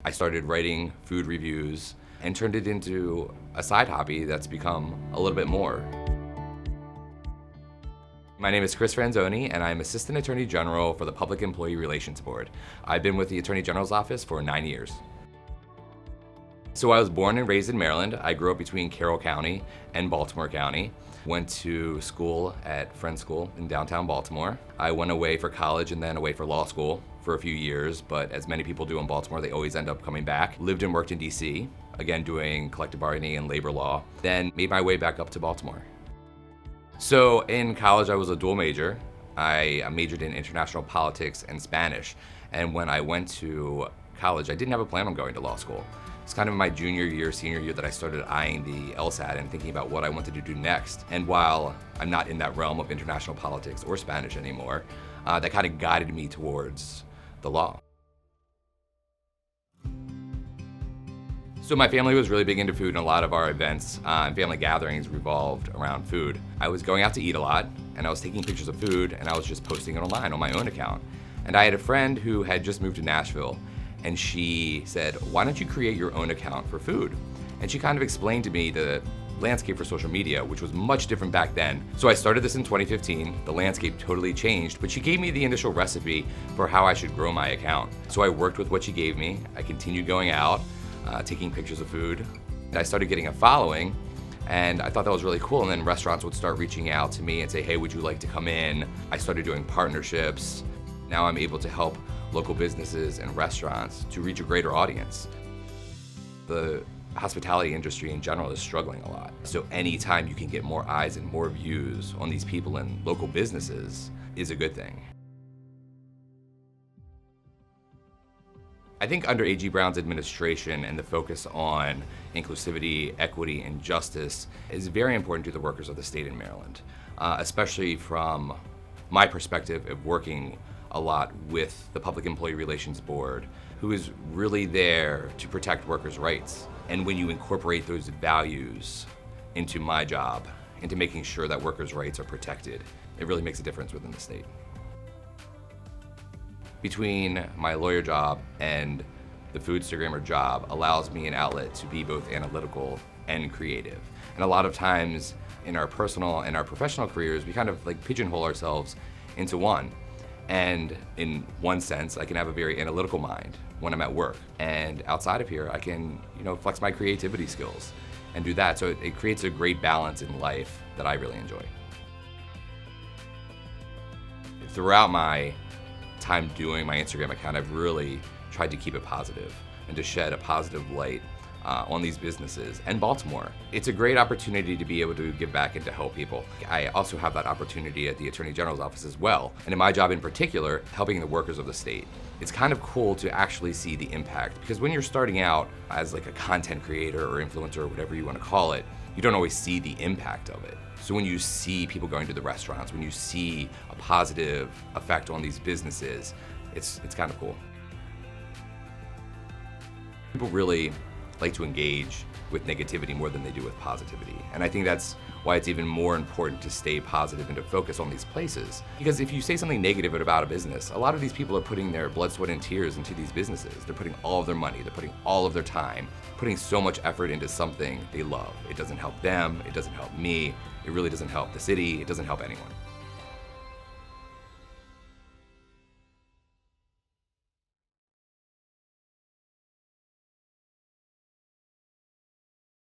I started writing food reviews and turned it into a side hobby that's become a little bit more. My name is Chris Franzoni, and I'm Assistant Attorney General for the Public Employee Relations Board. I've been with the Attorney General's office for 9 years. So I was born and raised in Maryland. I grew up between Carroll County and Baltimore County. Went to school at Friends School in downtown Baltimore. I went away for college and then away for law school for a few years, but as many people do in Baltimore, they always end up coming back. Lived and worked in DC, again doing collective bargaining and labor law, then made my way back up to Baltimore. So in college, I was a dual major. I majored in international politics and Spanish, and when I went to college, I didn't have a plan on going to law school. It's kind of my junior year, senior year that I started eyeing the LSAT and thinking about what I wanted to do next. And while I'm not in that realm of international politics or Spanish anymore, that kind of guided me towards the law. So my family was really big into food, and a lot of our events and family gatherings revolved around food. I was going out to eat a lot, and I was taking pictures of food, and I was just posting it online on my own account. And I had a friend who had just moved to Nashville, and she said, why don't you create your own account for food? And she kind of explained to me the landscape for social media, which was much different back then. So I started this in 2015. The landscape totally changed, but she gave me the initial recipe for how I should grow my account. So I worked with what she gave me. I continued going out, taking pictures of food. And I started getting a following, and I thought that was really cool. And then restaurants would start reaching out to me and say, hey, would you like to come in? I started doing partnerships. Now I'm able to help local businesses and restaurants to reach a greater audience. The hospitality industry in general is struggling a lot. So anytime you can get more eyes and more views on these people in local businesses is a good thing. I think under A.G. Brown's administration and the focus on inclusivity, equity, and justice is very important to the workers of the state in Maryland, especially from my perspective of working a lot with the Public Employee Relations Board, who is really there to protect workers' rights. And when you incorporate those values into my job, into making sure that workers' rights are protected, it really makes a difference within the state. Between my lawyer job and the Foodstagrammer job allows me an outlet to be both analytical and creative. And a lot of times in our personal and our professional careers, we kind of like pigeonhole ourselves into one. And in one sense, I can have a very analytical mind when I'm at work. And outside of here, I can, flex my creativity skills and do that. So it creates a great balance in life that I really enjoy. Throughout my time doing my Instagram account, I've really tried to keep it positive and to shed a positive light on these businesses and Baltimore. It's a great opportunity to be able to give back and to help people. I also have that opportunity at the Attorney General's office as well, and in my job in particular, helping the workers of the state. It's kind of cool to actually see the impact, because when you're starting out as like a content creator or influencer or whatever you want to call it, you don't always see the impact of it. So when you see people going to the restaurants, when you see a positive effect on these businesses, it's kind of cool. People really like to engage with negativity more than they do with positivity. And I think that's why it's even more important to stay positive and to focus on these places. Because if you say something negative about a business, a lot of these people are putting their blood, sweat, and tears into these businesses. They're putting all of their money, they're putting all of their time, putting so much effort into something they love. It doesn't help them, it doesn't help me, it really doesn't help the city, it doesn't help anyone.